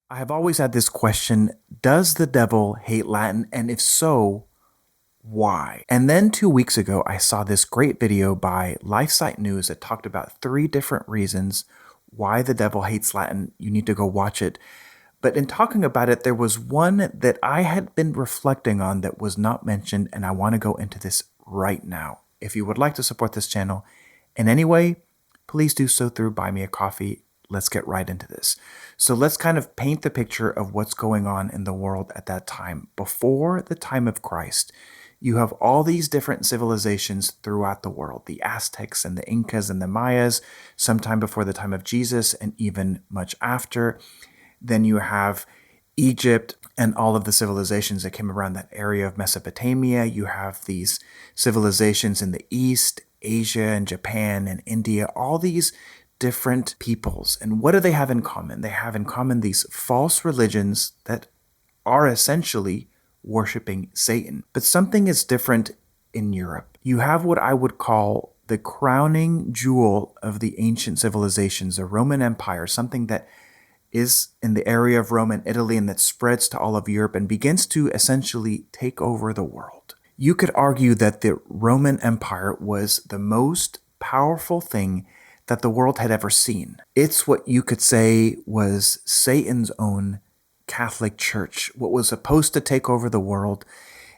I have always had this question, does the devil hate Latin? And if so, why? And then 2 weeks ago, I saw this great video by LifeSite News that talked about 3 different reasons why the devil hates Latin. You need to go watch it. But in talking about it, there was one that I had been reflecting on that was not mentioned, and I want to go into this right now. If you would like to support this channel in any way, please do so through Buy Me a Coffee. Let's get right into this. So let's kind of paint the picture of what's going on in the world at that time. Before the time of Christ, you have all these different civilizations throughout the world, the Aztecs and the Incas and the Mayas, sometime before the time of Jesus and even much after. Then you have Egypt and all of the civilizations that came around that area of Mesopotamia. You have these civilizations in the East, Asia and Japan and India, all these different peoples. And what do they have in common? They have in common these false religions that are essentially worshiping Satan. But something is different in Europe. You have what I would call the crowning jewel of the ancient civilizations, the Roman Empire, something that is in the area of Rome and Italy and that spreads to all of Europe and begins to essentially take over the world. You could argue that the Roman Empire was the most powerful thing that the world had ever seen. It's what you could say was Satan's own Catholic Church, what was supposed to take over the world.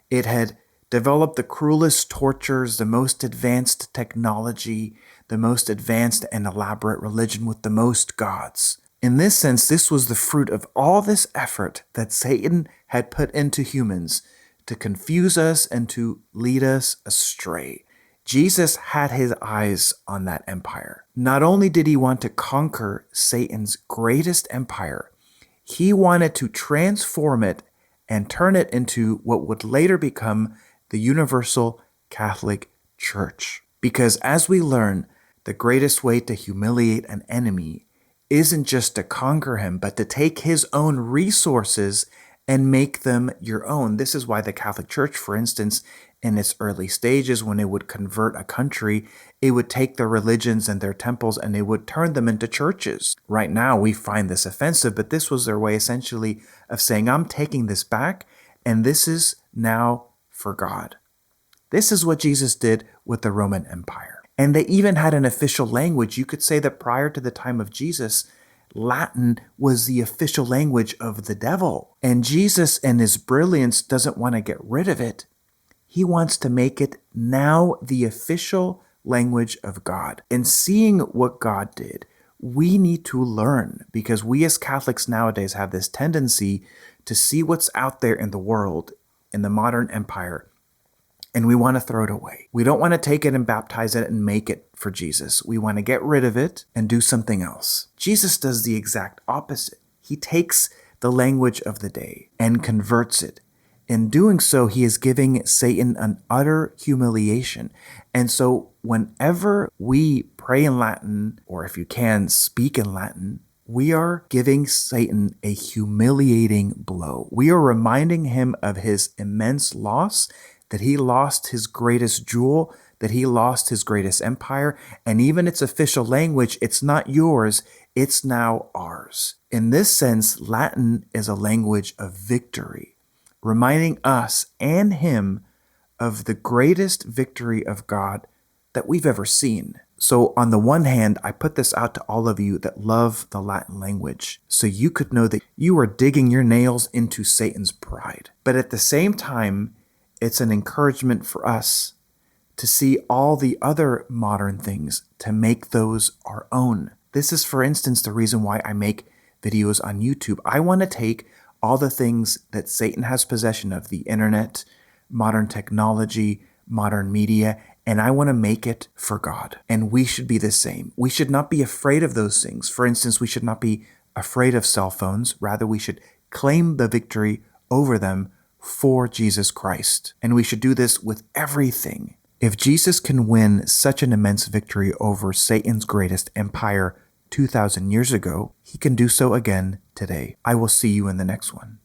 It had developed the cruelest tortures, the most advanced technology, the most advanced and elaborate religion with the most gods. In this sense, this was the fruit of all this effort that Satan had put into humans to confuse us and to lead us astray. Jesus had his eyes on that empire. Not only did he want to conquer Satan's greatest empire, he wanted to transform it and turn it into what would later become the Universal Catholic Church. Because as we learn, the greatest way to humiliate an enemy isn't just to conquer him, but to take his own resources and make them your own. This is why the Catholic Church, for instance, in its early stages, when it would convert a country, it would take their religions and their temples and it would turn them into churches. Right now, we find this offensive, but this was their way essentially of saying, I'm taking this back and this is now for God. This is what Jesus did with the Roman Empire. And they even had an official language. You could say that prior to the time of Jesus, Latin was the official language of the devil. And Jesus, in his brilliance, doesn't want to get rid of it. He wants to make it now the official language of God. And seeing what God did, we need to learn, because we as Catholics nowadays have this tendency to see what's out there in the world, in the modern empire, and we want to throw it away. We don't want to take it and baptize it and make it for Jesus. We want to get rid of it and do something else. Jesus does the exact opposite. He takes the language of the day and converts it. In doing so, he is giving Satan an utter humiliation. And so whenever we pray in Latin, or if you can, speak in Latin, we are giving Satan a humiliating blow. We are reminding him of his immense loss, that he lost his greatest jewel, that he lost his greatest empire, and even its official language, it's not yours, it's now ours. In this sense, Latin is a language of victory, reminding us and him of the greatest victory of God that we've ever seen. So on the one hand, I put this out to all of you that love the Latin language, so you could know that you are digging your nails into Satan's pride. But at the same time, it's an encouragement for us to see all the other modern things, to make those our own. This is, for instance, the reason why I make videos on YouTube. I want to take all the things that Satan has possession of, the internet, modern technology, modern media, and I want to make it for God. And we should be the same. We should not be afraid of those things. For instance, we should not be afraid of cell phones. Rather, we should claim the victory over them for Jesus Christ. And we should do this with everything. If Jesus can win such an immense victory over Satan's greatest empire 2,000 years ago, he can do so again today. I will see you in the next one.